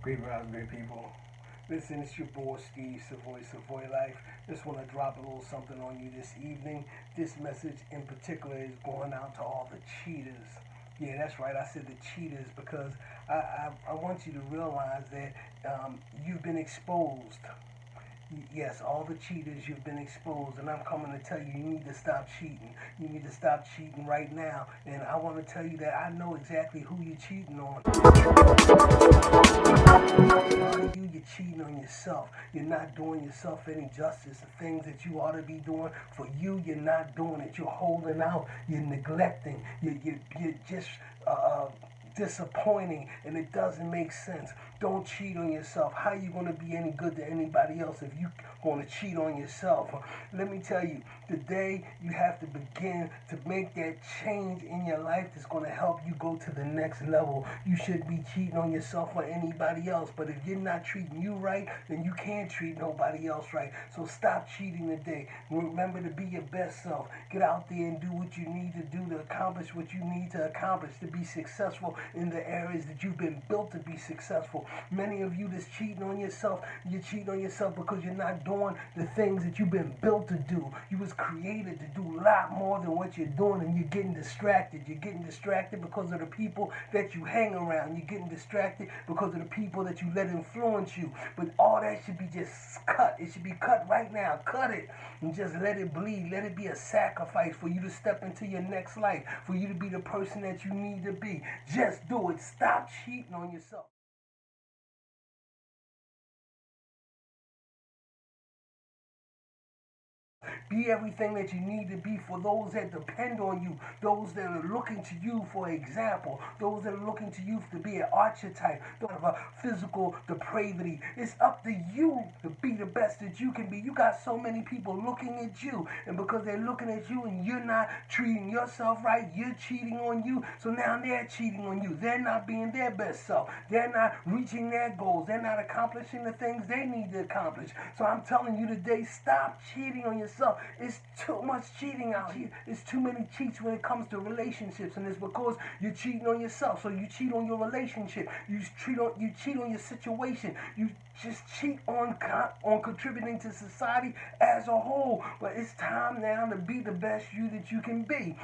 Great rise, great people. Listen, it's your boy Steve Savoy Life. Just want to drop a little something on you this evening. This message in particular is going out to all the cheaters. Yeah, that's right. I said the cheaters because I want you to realize that you've been exposed. Yes, all the cheaters, you've been exposed, and I'm coming to tell you, you need to stop cheating. You need to stop cheating right now. And I want to tell you that I know exactly who you're cheating on. You're cheating on yourself. You're not doing yourself any justice. The things that you ought to be doing for you, you're not doing it. You're holding out. You're neglecting. You're just disappointing, and it doesn't make sense. Don't cheat on yourself. How are you going to be any good to anybody else if you going to cheat on yourself? Let me tell you, today you have to begin to make that change in your life that's going to help you go to the next level. You should be cheating on yourself or anybody else, but if you're not treating you right, then you can't treat nobody else right. So stop cheating today. Remember to be your best self. Get out there and do what you need to do to accomplish what you need to accomplish to be successful in the areas that you've been built to be successful. Many of you that's cheating on yourself, you're cheating on yourself because you're not doing the things that you've been built to do. You was created to do a lot more than what you're doing, and you're getting distracted. You're getting distracted because of the people that you hang around. You're getting distracted because of the people that you let influence you. But all that should be just cut. It should be cut right now. Cut it and just let it bleed. Let it be a sacrifice for you to step into your next life, for you to be the person that you need to be. Just do it. Stop cheating on yourself. Be everything that you need to be for those that depend on you, those that are looking to you for example, those that are looking to you to be an archetype, of a physical depravity. It's up to you to be the best that you can be. You got so many people looking at you, and because they're looking at you and you're not treating yourself right, you're cheating on you, so now they're cheating on you. They're not being their best self. They're not reaching their goals. They're not accomplishing the things they need to accomplish. So I'm telling you today, stop cheating on yourself. It's too much cheating out here. It's too many cheats when it comes to relationships, and it's because you're cheating on yourself. So you cheat on your relationship. You cheat on your situation. You just cheat on contributing to society as a whole. But it's time now to be the best you that you can be.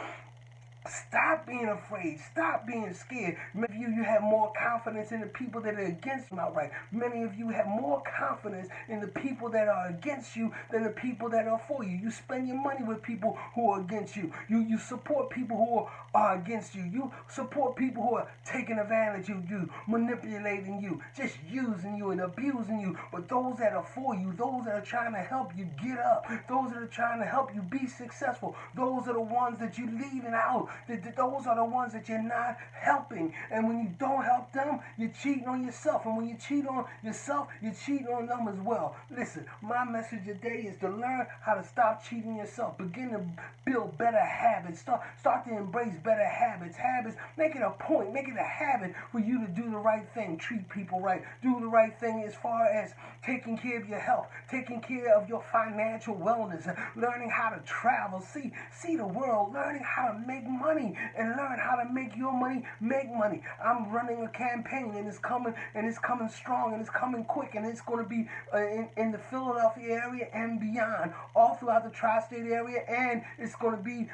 Stop being afraid. Stop being scared. Many of you have more confidence in the people that are against you outright. Many of you have more confidence in the people that are against you than the people that are for you. You spend your money with people who are against you. You support people who are against you. You support people who are taking advantage of you, manipulating you, just using you and abusing you. But those that are for you, those that are trying to help you get up, those that are trying to help you be successful, those are the ones that you're leaving out. Those are the ones that you're not helping. And when you don't help them, you're cheating on yourself. And when you cheat on yourself, you're cheating on them as well. Listen, my message today is to learn how to stop cheating yourself. Begin to build better habits. Start to embrace better habits. Make it a point. Make it a habit for you to do the right thing. Treat people right. Do the right thing as far as taking care of your health, taking care of your financial wellness, learning how to travel, see the world, learning how to make money, and learn how to make your money make money. I'm running a campaign, and it's coming strong, and it's coming quick, and it's going to be in the Philadelphia area and beyond, all throughout the tri-state area, and it's going to be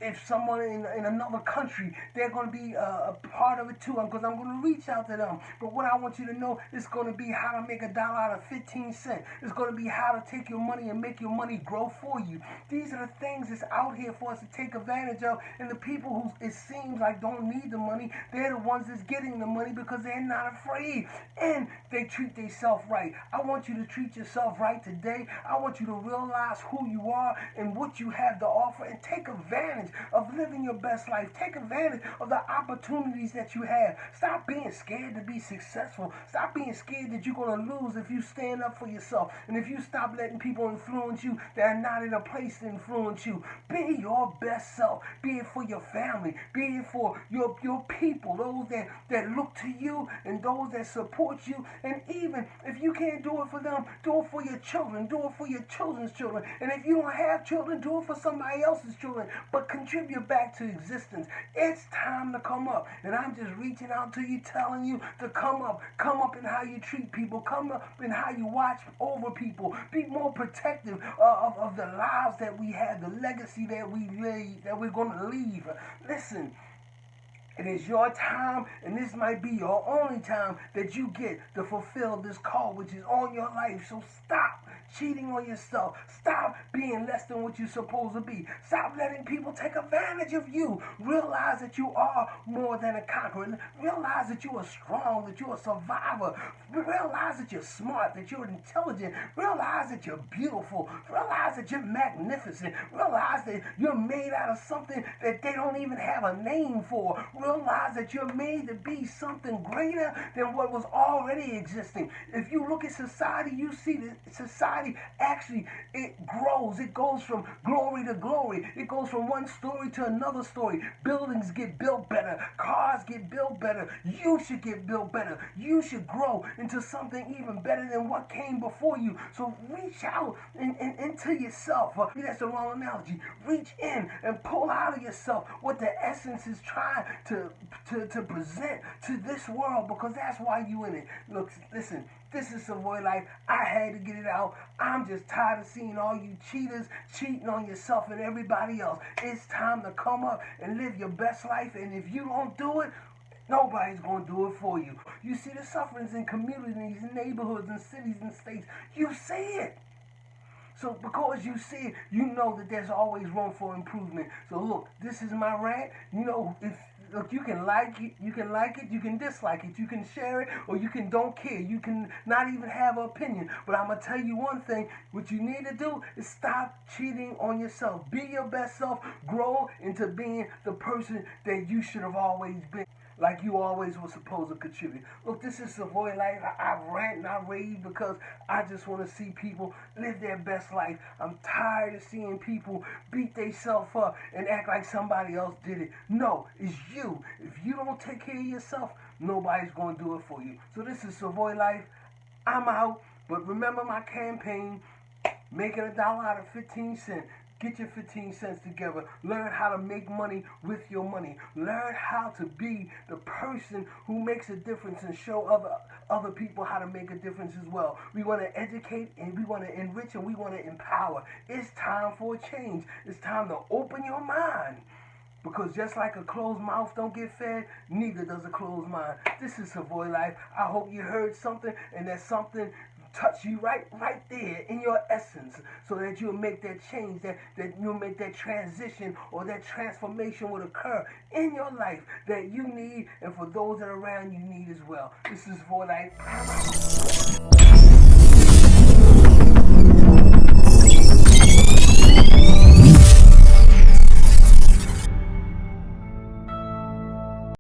if someone in another country, they're going to be a part of it too, because I'm going to reach out to them. But what I want you to know is going to be how to make $1 out of 15 cents. It's going to be how to take your money and make your money grow for you. These are the things that's out here for us to take advantage of, and the people who it seems like don't need the money, they're the ones that's getting the money because they're not afraid, and they treat themselves right. I want you to treat yourself right today. I want you to realize who you are and what you have to offer, and take advantage of living your best life. Take advantage of the opportunities that you have. Stop being scared to be successful. Stop being scared that you're going to lose if you stand up for yourself, and if you stop letting people influence you that are not in a place to influence you. Be your best self. Be it for your family. Be it for your people, those that look to you and those that support you. And even if you can't do it for them, do it for your children. Do it for your children's children. And if you don't have children, do it for somebody else's children. But contribute back to existence. It's time to come up. And I'm just reaching out to you, telling you to come up. Come up in how you treat people. Come up in how you watch over people. Be more protective of the lives that we have, the legacy that we're going to leave. Listen, it is your time, and this might be your only time that you get to fulfill this call which is on your life. So stop cheating on yourself. Stop being less than what you're supposed to be. Stop letting people take advantage of you. Realize that you are more than a conqueror. Realize that you are strong, that you're a survivor. Realize that you're smart, that you're intelligent. Realize that you're beautiful. Realize that you're magnificent. Realize that you're made out of something that they don't even have a name for. Realize that you're made to be something greater than what was already existing. If you look at society, you see that society actually, it grows. It goes from glory to glory. It goes from one story to another story. Buildings get built better. Cars get built better. You should get built better. You should grow into something even better than what came before you. So reach out into yourself. That's the wrong analogy. Reach in and pull out of yourself what the essence is trying to present to this world, because that's why you in it. Look, listen, this is Savoy Life. I had to get it out. I'm just tired of seeing all you cheaters cheating on yourself and everybody else. It's time to come up and live your best life, and if you don't do it, nobody's going to do it for you. You see the sufferings in communities, neighborhoods, and cities and states. You see it. So because you see it, you know that there's always room for improvement. So look, this is my rant. You know, look, you can like it, you can dislike it, you can share it, or you can don't care. You can not even have an opinion. But I'm going to tell you one thing. What you need to do is stop cheating on yourself. Be your best self. Grow into being the person that you should have always been. Like you always were supposed to contribute. Look, this is Savoy Life. I rant and I rave because I just want to see people live their best life. I'm tired of seeing people beat themselves up and act like somebody else did it. No, it's you. If you don't take care of yourself, nobody's going to do it for you. So this is Savoy Life. I'm out. But remember my campaign, making $1 out of 15 cents. Get your 15 cents together. Learn how to make money with your money. Learn how to be the person who makes a difference and show other people how to make a difference as well. We want to educate, and we want to enrich, and we want to empower. It's time for a change. It's time to open your mind. Because just like a closed mouth don't get fed, neither does a closed mind. This is Savoy Life. I hope you heard something, and that something touch you right there in your essence, so that you'll make that change, that you'll make that transition or that transformation would occur in your life that you need, and for those that are around you need as well. This is For Life.